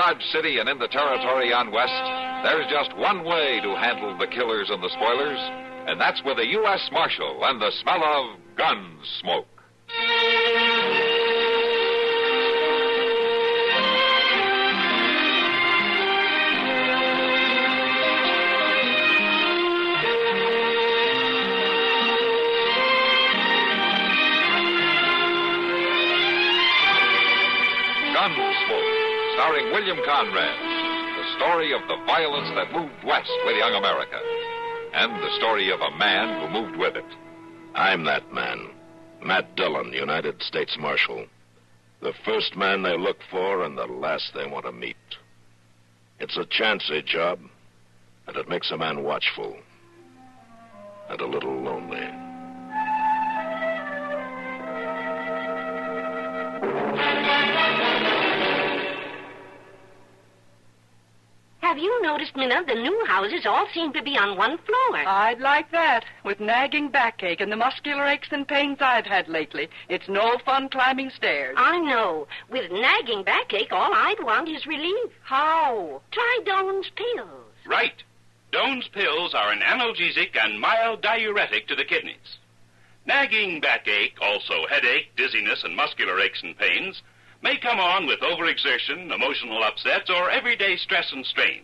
Dodge City and in the territory on West, there's just one way to handle the killers and the spoilers, and that's with a U.S. Marshal and the smell of Gunsmoke. Gunsmoke, starring William Conrad, the story of the violence that moved west with young America, and the story of a man who moved with it. I'm that man, Matt Dillon, United States Marshal. The first man they look for and the last they want to meet. It's a chancy job, and it makes a man watchful and a little lonely. Have you noticed, Minna, the new houses all seem to be on one floor? I'd like that. With nagging backache and the muscular aches and pains I've had lately, it's no fun climbing stairs. I know. With nagging backache, all I'd want is relief. How? Try Doane's pills. Right. Doane's pills are an analgesic and mild diuretic to the kidneys. Nagging backache, also headache, dizziness, and muscular aches and pains may come on with overexertion, emotional upsets, or everyday stress and strain.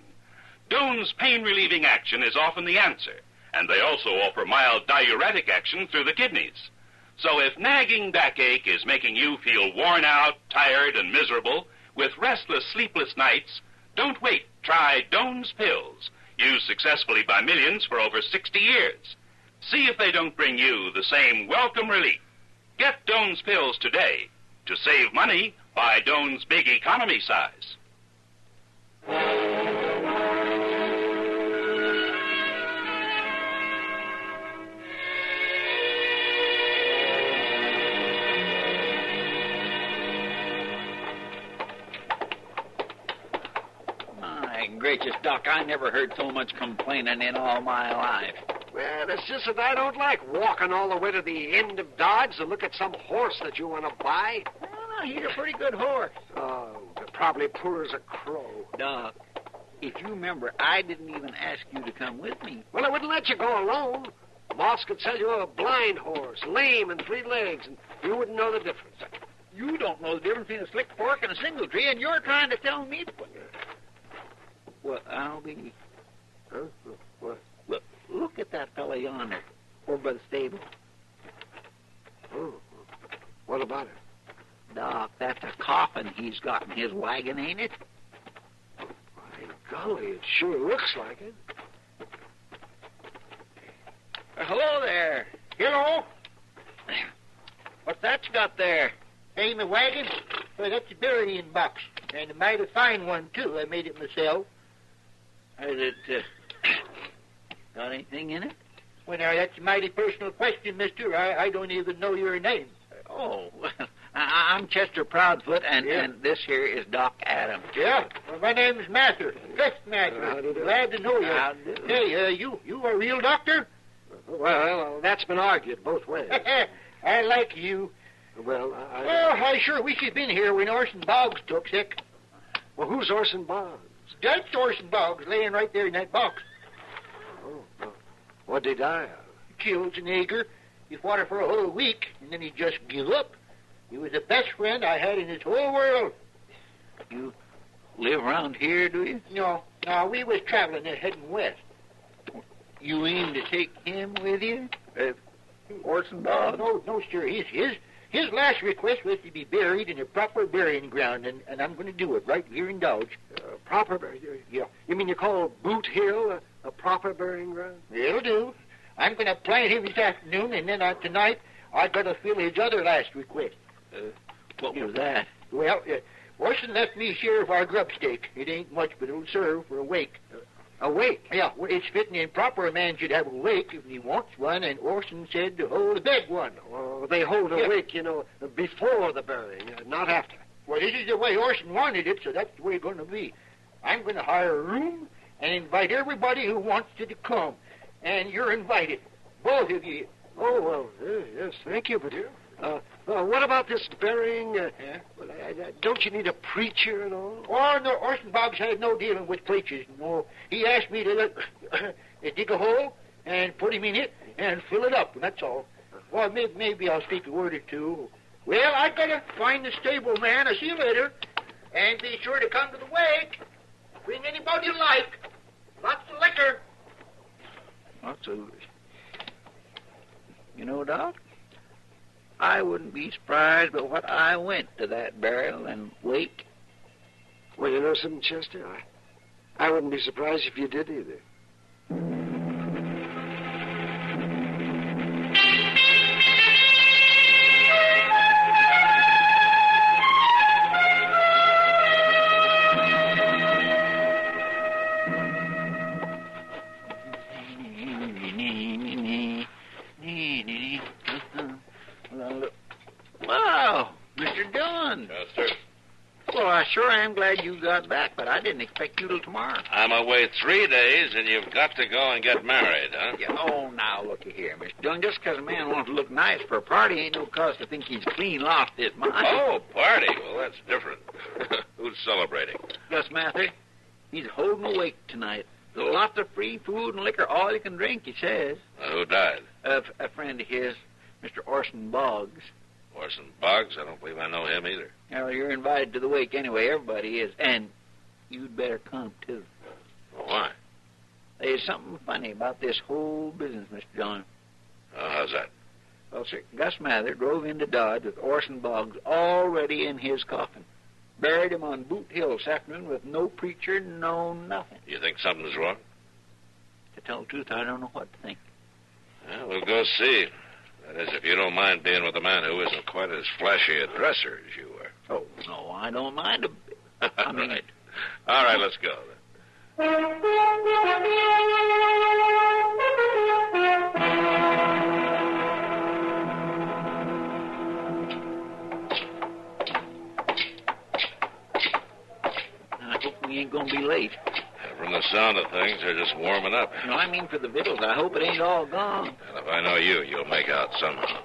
Doane's pain-relieving action is often the answer, and they also offer mild diuretic action through the kidneys. So if nagging backache is making you feel worn out, tired, and miserable, with restless, sleepless nights, don't wait. Try Doane's pills, used successfully by millions for over 60 years. See if they don't bring you the same welcome relief. Get Doane's pills today. To save money, buy Doane's big economy size. My gracious, Doc, I never heard so much complaining in all my life. Well, it's just that I don't like walking all the way to the end of Dodge to look at some horse that you want to buy. Well, he's a pretty good horse. Oh, they're probably poor as a crow. Doc, if you remember, I didn't even ask you to come with me. Well, I wouldn't let you go alone. Moss could sell you a blind horse, lame and 3 legs, and you wouldn't know the difference. You don't know the difference between a slick fork and a single tree, and you're trying to tell me to put... Well, I'll be... Huh? What? Look at that fella yonder, over by the stable. Oh, what about it? Doc, that's a coffin he's got in his wagon, ain't it? By golly, it sure looks like it. Hello there. Hello? What's that you got there? Hey, my wagon? Well, that's a burying box. And a mighty fine one, too. I made it myself. Is it, got anything in it? Well, now, that's a mighty personal question, mister. I don't even know your name. Oh, well, I'm Chester Proudfoot, and this here is Doc Adams. Yeah? Well, my name's Mather. Gus Mather. Glad to know you. How do? Hey, you a real doctor? Well, that's been argued both ways. I like you. Well, I sure wish you'd been here when Orson Boggs took sick. Well, who's Orson Boggs? That's Orson Boggs, laying right there in that box. Oh, well, what'd he die of? Killed an acre. He fought her for a whole week, and then he just give up. He was the best friend I had in this whole world. You live around here, do you? No, we was traveling there heading west. You aim to take him with you? Orson Boggs? No, sir. His last request was to be buried in a proper burying ground, and I'm going to do it right here in Dodge. Proper burying? Yeah. You mean you call Boot Hill a proper burying ground? It'll do. I'm going to plant him this afternoon, and then tonight I've got to fill his other last request. What was that? Well, Orson left me share of our grub stake. It ain't much, but it'll serve for a wake. A wake? Yeah, well, it's fitting and proper a man should have a wake if he wants one, and Orson said to hold a big one. Well, they hold a wake, before the burying, not after. Well, this is the way Orson wanted it, so that's the way it's going to be. I'm going to hire a room and invite everybody who wants to come. And you're invited, both of you. Oh, well, yes, thank you, but What about this burying? Don't you need a preacher and all? Oh, no, Orson Boggs had no dealing with preachers. No, he asked me to dig a hole and put him in it and fill it up, and that's all. Well, maybe I'll speak a word or two. Well, I gotta find the stable man. I'll see you later. And be sure to come to the wake. Bring anybody you like. Lots of liquor. Absolutely. You know, Doc, I wouldn't be surprised but what I went to that burial and wake. Well, you know something, Chester? I wouldn't be surprised if you did either. Wow, Mr. Dillon. Chester? Well, I sure am glad you got back, but I didn't expect you till tomorrow. I'm away 3 days, and you've got to go and get married, huh? Yeah, oh, now, looky here, Mr. Dillon. Just because a man wants to look nice for a party ain't no cause to think he's clean lost his mind. Oh, party. Well, that's different. Who's celebrating? Gus Mather. He's holding a wake tonight. Lots of free food and liquor, all you can drink, he says. Who died? A friend of his, Mr. Orson Boggs. Orson Boggs? I don't believe I know him either. Well, you're invited to the wake anyway. Everybody is. And you'd better come, too. Why? There's something funny about this whole business, Mr. John. Oh, how's that? Well, sir, Gus Mather drove into Dodge with Orson Boggs already in his coffin. Buried him on Boot Hill this afternoon with no preacher, no nothing. You think something's wrong? To tell the truth, I don't know what to think. Well, we'll go see. That is, if you don't mind being with a man who isn't quite as flashy a dresser as you are. Oh, no, I don't mind a bit. I mean... Right. All right, let's go then. I hope we ain't going to be late. From the sound of things, they're just warming up. No, I mean for the victuals. I hope it ain't all gone. And if I know you, you'll make out somehow.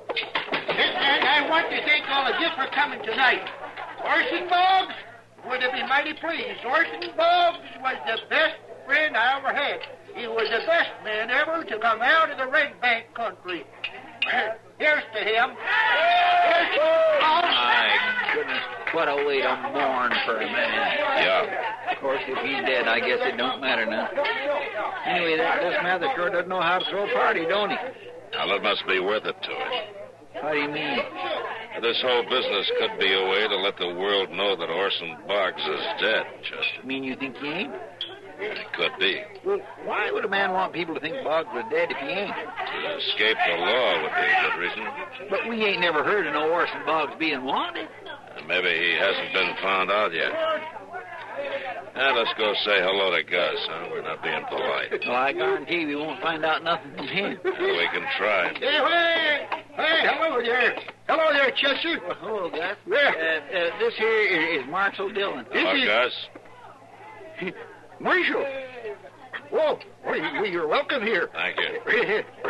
And I want to thank all of you for coming tonight. Orson Boggs would have been mighty pleased. Orson Boggs was the best friend I ever had. He was the best man ever to come out of the Red Bank country. Here's to him. Here's to My goodness, what a way to mourn for a man. Yeah. Of course, if he's dead, I guess it don't matter now. Anyway, that Gus Mather sure doesn't know how to throw a party, don't he? Well, it must be worth it to him. How do you mean? This whole business could be a way to let the world know that Orson Boggs is dead, Chester. Mean you think he ain't? It could be. Well, why would a man want people to think Boggs was dead if he ain't? To escape the law would be a good reason. But we ain't never heard of no Orson Boggs being wanted. Maybe he hasn't been found out yet. Now, let's go say hello to Gus, huh? We're not being polite. Well, I guarantee we won't find out nothing from him. Well, we can try. Hey, hello there. Hello there, Chester. Well, hello, Gus. Yeah. This here is Marshal Dillon. Hello, Gus. Marshal. Whoa, well, you're welcome here. Thank you.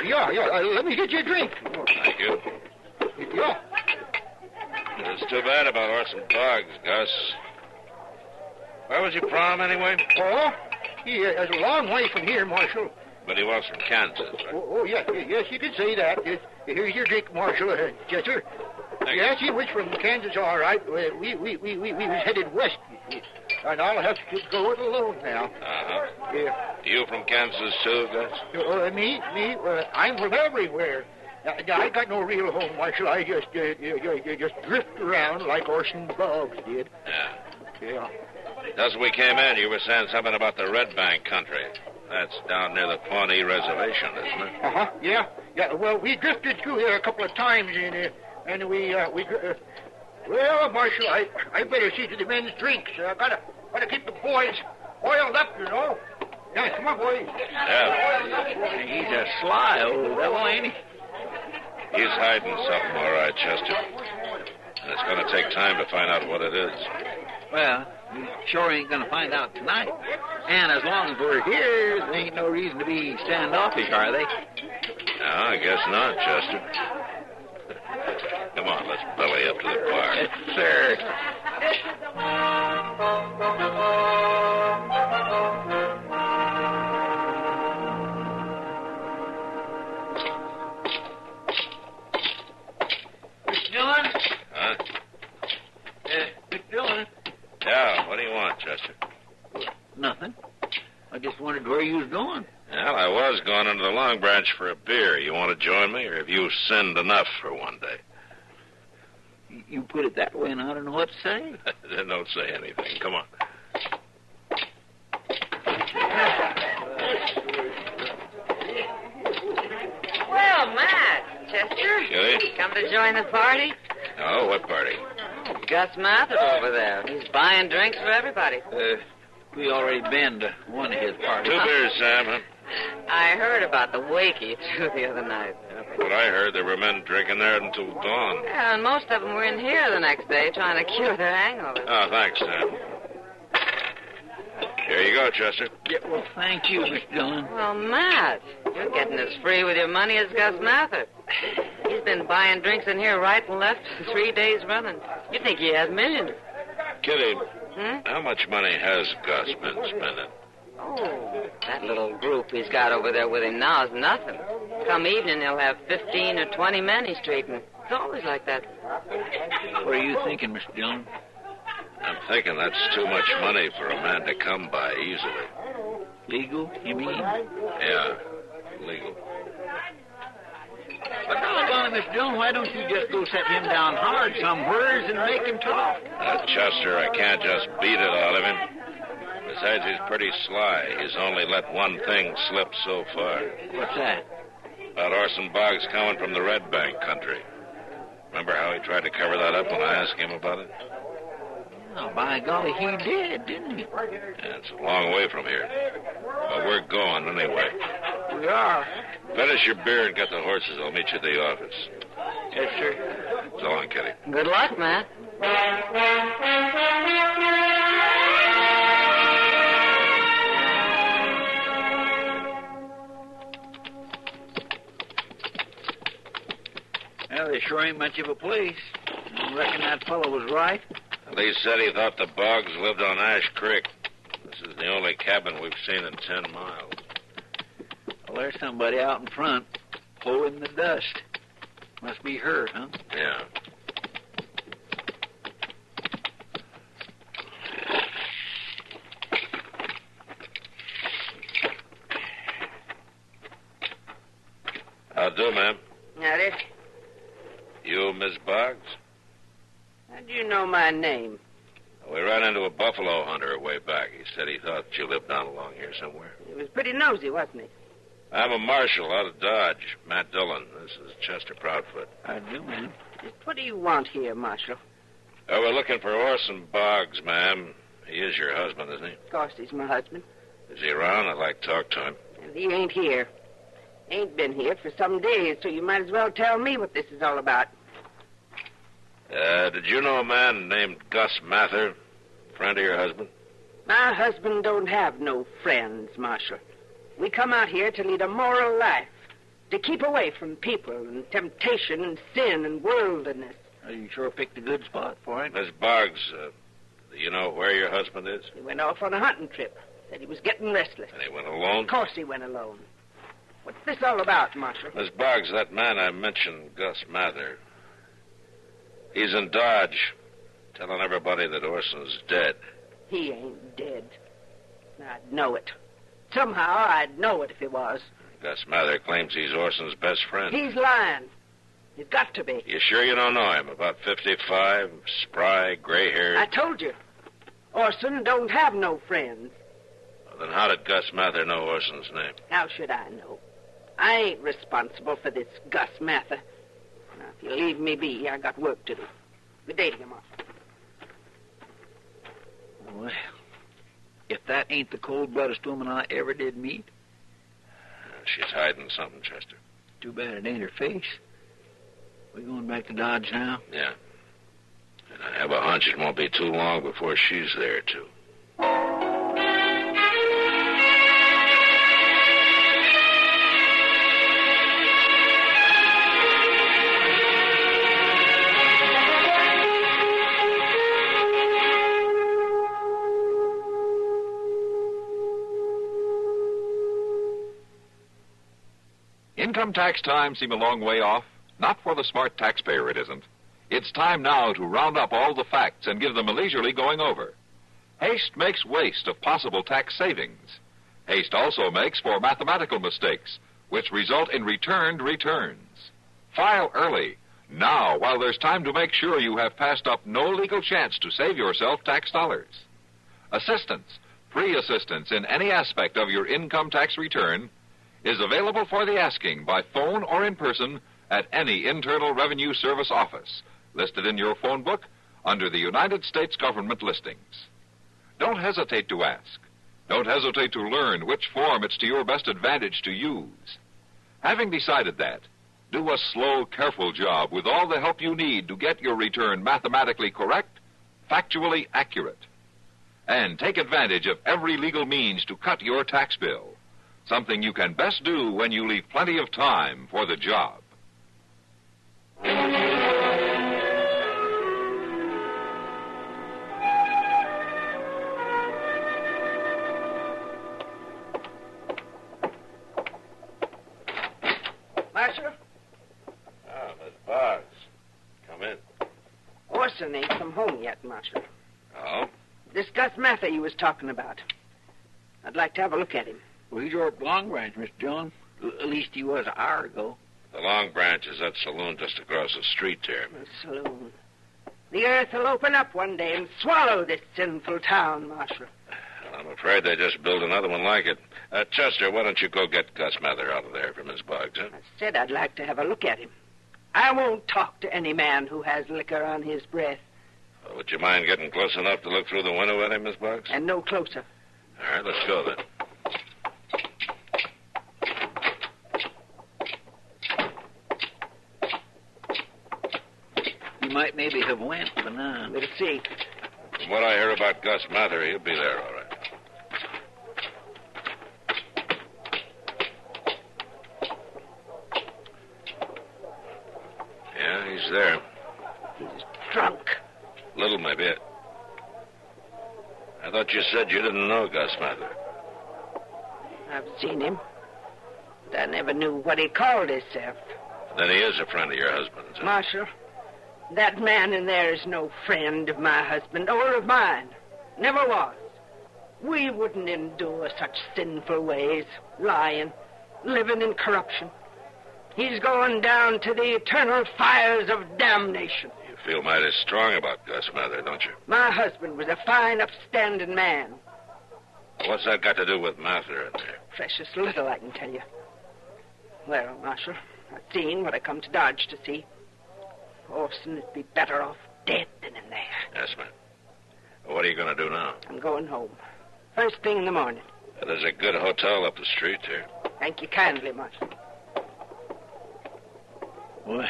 Yeah, let me get you a drink. Thank you. Yeah. It's too bad about Orson Boggs, Gus. Where was your prom, anyway? Oh, it's a long way from here, Marshal. But he was from Kansas, right? Oh, yes, you could say that. Here's your drink, Marshal, Chester. Yes, he was from Kansas, all right. We was headed west, and I'll have to go it alone now. Uh-huh. Yeah. You from Kansas, too, Gus? Me, I'm from everywhere. I got no real home, Marshal. I just drift around like Orson Boggs did. Yeah. Just as we came in, you were saying something about the Red Bank country. That's down near the Pawnee Reservation, isn't it? Uh-huh, yeah. Well, we drifted through there a couple of times, and well, Marshal, I better see to the men's drinks. I gotta keep the boys oiled up, you know. Yeah, come on, boys. Yeah. He's a sly old devil, ain't he? He's hiding something, all right, Chester. And it's going to take time to find out what it is. Well, we sure ain't going to find out tonight. And as long as we're here, there ain't no reason to be standoffish, are they? No, I guess not, Chester. on, let's belly up to the bar. Yes, sir. Mr. Dillon? Huh? Mr. Dillon? Yeah, what do you want, Chester? Nothing. I just wondered where you was going. Well, I was going into the Long Branch for a beer. You want to join me, or have you sinned enough for one day? You put it that way, and I don't know what to say. Then don't say anything. Come on. Well, Matt, Chester. Kitty? Come to join the party? Oh, what party? Gus Mather over there. He's buying drinks for everybody. We already been to one of his parties. 2 beers, Sam, huh? I heard about the wakey, too, the other night. What I heard, there were men drinking there until dawn. Yeah, and most of them were in here the next day trying to cure their hangovers. Oh, thanks, Sam. Here you go, Chester. Yeah, well, thank you, Mr. Dillon. Well, Matt, you're getting as free with your money as Gus Mather. He's been buying drinks in here right and left 3 days running. You'd think he has millions. Kitty, how much money has Gus been spending? Oh, that little group he's got over there with him now is nothing. Come evening, he'll have 15 or 20 men he's treating. It's always like that. What are you thinking, Mr. Dillon? I'm thinking that's too much money for a man to come by easily. Legal, you mean? Yeah, legal. But doggone it, Mr. Dillon, why don't you just go set him down hard somewheres and make him talk? Chester, I can't just beat it out of him. Besides, he's pretty sly. He's only let one thing slip so far. What's that? About Orson Boggs coming from the Red Bank country. Remember how he tried to cover that up when I asked him about it? Oh, by golly, he did, didn't he? Yeah, it's a long way from here. But we're going anyway. We are. Finish your beer and get the horses. I'll meet you at the office. Yes, sir. So long, Kitty. Good luck, Matt. Well, there sure ain't much of a place. I reckon that fellow was right. Lee said he thought the Boggs lived on Ash Creek. This is the only cabin we've seen in 10 miles. Well, there's somebody out in front, hoeing the dust. Must be her, huh? Yeah. How'd do, ma'am? Howdy. You, Miss Boggs? How do you know my name? We ran into a buffalo hunter way back. He said he thought you lived down along here somewhere. He was pretty nosy, wasn't he? I'm a marshal out of Dodge, Matt Dillon. This is Chester Proudfoot. I do, man. Just what do you want here, Marshal? We're looking for Orson Boggs, ma'am. He is your husband, isn't he? Of course he's my husband. Is he around? I'd like to talk to him. And he ain't here. Ain't been here for some days, so you might as well tell me what this is all about. Did you know a man named Gus Mather, friend of your husband? My husband don't have no friends, Marshal. We come out here to lead a moral life, to keep away from people and temptation and sin and worldliness. You sure picked a good spot for it. Miss Boggs, do you know where your husband is? He went off on a hunting trip. Said he was getting restless. And he went alone? Of course he went alone. What's this all about, Marshal? Miss Boggs, that man I mentioned, Gus Mather, he's in Dodge, telling everybody that Orson's dead. He ain't dead. I'd know it. Somehow I'd know it if he was. Gus Mather claims he's Orson's best friend. He's lying. He's got to be. You sure you don't know him? About 55, spry, gray-haired. I told you. Orson don't have no friends. Well, then how did Gus Mather know Orson's name? How should I know? I ain't responsible for this Gus Mather. Now, if you leave me be, I got work to do. Good day to you, Marshal. Well, if that ain't the cold-bloodedest woman I ever did meet. She's hiding something, Chester. Too bad it ain't her face. We going back to Dodge now? Yeah. And I have a hunch it won't be too long before she's there, too. income tax time seem a long way off? Not for the smart taxpayer, it isn't. It's time now to round up all the facts and give them a leisurely going over. Haste makes waste of possible tax savings. Haste also makes for mathematical mistakes, which result in returned returns. File early, now, while there's time to make sure you have passed up no legal chance to save yourself tax dollars. Assistance, free assistance in any aspect of your income tax return, is available for the asking by phone or in person at any Internal Revenue Service office, listed in your phone book under the United States government listings. Don't hesitate to ask. Don't hesitate to learn which form it's to your best advantage to use. Having decided that, do a slow, careful job with all the help you need to get your return mathematically correct, factually accurate. And take advantage of every legal means to cut your tax bill, something you can best do when you leave plenty of time for the job. Marshal? Ah, Miss Boggs. Come in. Orson ain't come home yet, Marshal. Oh? This Gus Mather you was talking about. I'd like to have a look at him. Well, he's over at Long Branch, Mr. John. At least he was an hour ago. The Long Branch is that saloon just across the street there. The saloon. The earth will open up one day and swallow this sinful town, Marshal. I'm afraid they just built another one like it. Chester, why don't you go get Gus Mather out of there for Miss Boggs, huh? I said I'd like to have a look at him. I won't talk to any man who has liquor on his breath. Well, would you mind getting close enough to look through the window at him, Miss Boggs? And no closer. All right, let's go then. He might maybe have went, but now. We'll see. From what I hear about Gus Mather, he'll be there, all right. Yeah, he's there. He's drunk. Little, maybe. I thought you said you didn't know Gus Mather. I've seen him. But I never knew what he called himself. Then he is a friend of your husband's, huh? Marshal, that man in there is no friend of my husband or of mine. Never was. We wouldn't endure such sinful ways, lying, living in corruption. He's going down to the eternal fires of damnation. You feel mighty strong about Gus Mather, don't you? My husband was a fine, upstanding man. What's that got to do with Mather in there? Precious little, I can tell you. Well, Marshal, I've seen what I come to Dodge to see. Orson would be better off dead than in there. Yes, ma'am. Well, what are you going to do now? I'm going home. First thing in the morning. There's a good hotel up the street here. Thank you kindly, Marshal. Well,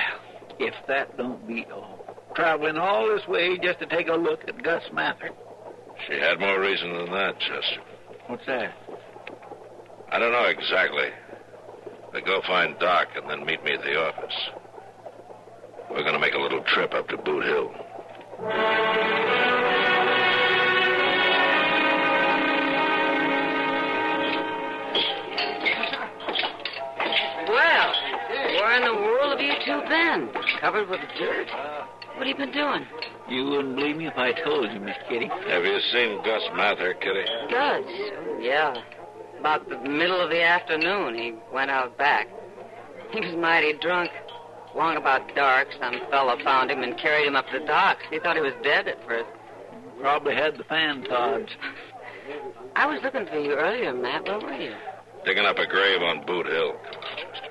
if that don't beat all. Traveling all this way just to take a look at Gus Mather. She had more reason than that, Chester. What's that? I don't know exactly. But go find Doc and then meet me at the office. We're going to make a little trip up to Boot Hill. Well, where in the world have you two been? Covered with dirt? What have you been doing? You wouldn't believe me if I told you, Miss Kitty. Have you seen Gus Mather, Kitty? Gus? Oh, yeah. About the middle of the afternoon, he went out back. He was mighty drunk. Long about dark, some fella found him and carried him up to the docks. He thought he was dead at first. Probably had the fan tods. I was looking for you earlier, Matt. Where were you? Digging up a grave on Boot Hill. Come on, Chester.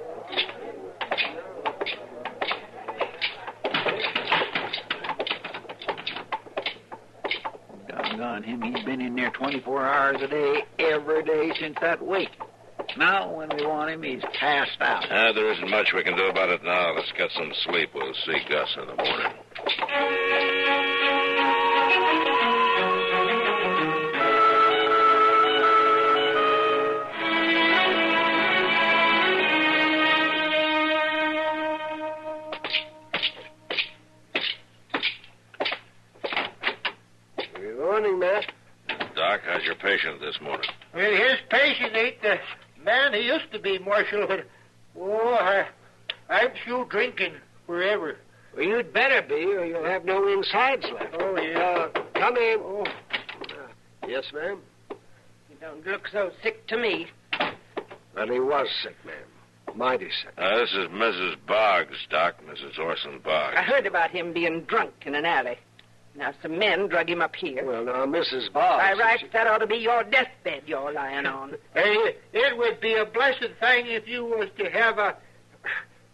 Doggone him, he's been in there 24 hours a day, every day since that wake. Now, when we want him, he's passed out. There isn't much we can do about it now. Let's get some sleep. We'll see Gus in the morning. Good morning, Matt. Doc, how's your patient this morning? Well, his patient ain't the man he used to be, Marshal, but Oh, I'm through drinking forever. Well, you'd better be, or you'll have no insides left. Oh, yeah. Come in. Oh. Yes, ma'am? You don't look so sick to me. Well, he was sick, ma'am. Mighty sick. This is Mrs. Boggs, Doc. Mrs. Orson Boggs. I heard about him being drunk in an alley. Now, some men drug him up here. Well, now, Mrs. Boggs... By rights, that ought to be your deathbed you're lying on. Hey, it would be a blessed thing if you was to have a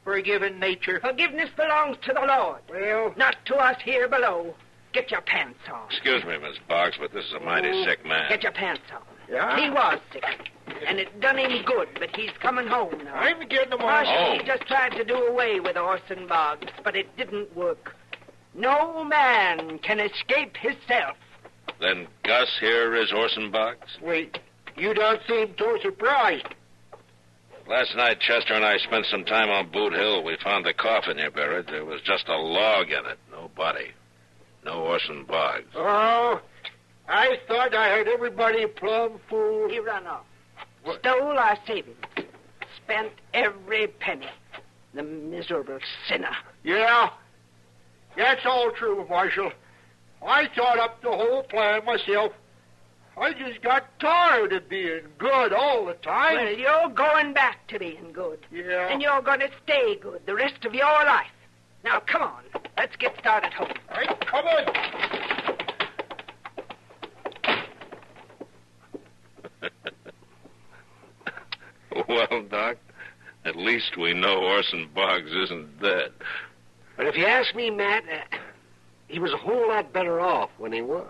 forgiving nature. Forgiveness belongs to the Lord. Well, not to us here below. Get your pants on. Excuse me, Miss Boggs, but this is a mighty sick man. Get your pants on. Yeah? He was sick, and it done him good, but he's coming home now. I'm getting them on. Marshal, he just tried to do away with Orson Boggs, but it didn't work. No man can escape himself. Then Gus here is Orson Boggs? Wait, you don't seem so surprised. Last night, Chester and I spent some time on Boot Hill. We found the coffin here buried. There was just a log in it. No body. No Orson Boggs. Oh, I thought I had everybody plumb fooled. He run off. Stole our savings. Spent every penny. The miserable sinner. Yeah, that's all true, Marshal. I thought up the whole plan myself. I just got tired of being good all the time. Well, you're going back to being good. Yeah. And you're going to stay good the rest of your life. Now, come on. Let's get started home. All right, come on. Well, Doc, at least we know Orson Boggs isn't dead. But if you ask me, Matt, he was a whole lot better off when he was.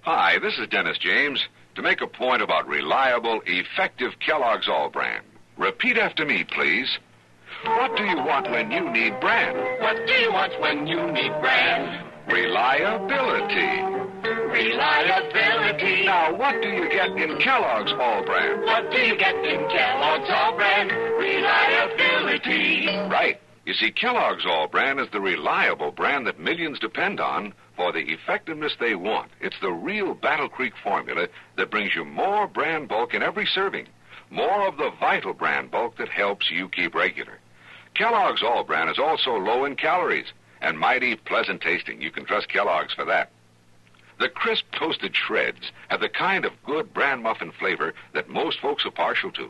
Hi, this is Dennis James to make a point about reliable, effective Kellogg's All Brand. Repeat after me, please. What do you want when you need brand? What do you want when you need brand? Reliability. Reliability. Now, what do you get in Kellogg's All Brand? What do you get in Kellogg's All Brand? Reliability. Right. You see, Kellogg's All Brand is the reliable brand that millions depend on for the effectiveness they want. It's the real Battle Creek formula that brings you more brand bulk in every serving. More of the vital brand bulk that helps you keep regular. Kellogg's All Brand is also low in calories and mighty pleasant tasting. You can trust Kellogg's for that. The crisp toasted shreds have the kind of good bran muffin flavor that most folks are partial to.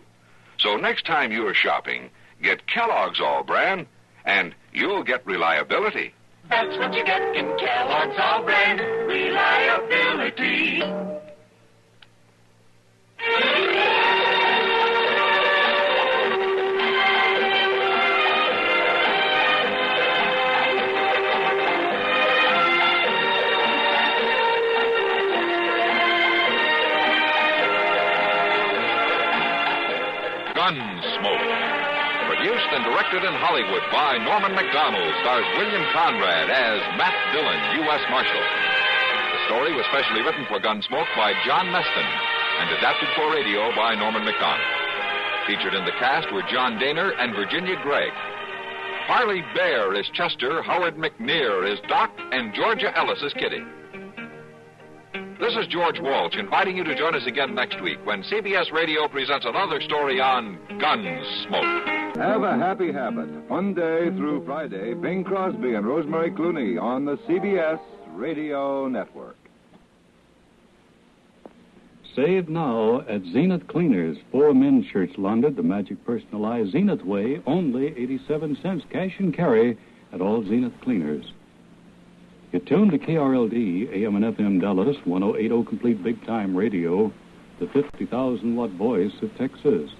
So next time you are shopping, get Kellogg's All Brand, and you'll get reliability. That's what you get in Kellogg's All Brand. Reliability. Gunsmoke. Produced and directed in Hollywood by Norman Macdonnell, stars William Conrad as Matt Dillon, U.S. Marshal. The story was specially written for Gunsmoke by John Meston and adapted for radio by Norman Macdonnell. Featured in the cast were John Dehner and Virginia Gregg. Parley Baer is Chester, Howard McNear is Doc, and Georgia Ellis is Kitty. This is George Walsh inviting you to join us again next week when CBS Radio presents another story on Gunsmoke. Have a happy habit. Monday through Friday, Bing Crosby and Rosemary Clooney on the CBS Radio Network. Save now at Zenith Cleaners. 4 men's shirts laundered the magic personalized Zenith way, only 87 cents cash and carry at all Zenith Cleaners. You're tuned to KRLD, AM and FM Dallas, 1080 complete big time radio, the 50,000 watt voice of Texas.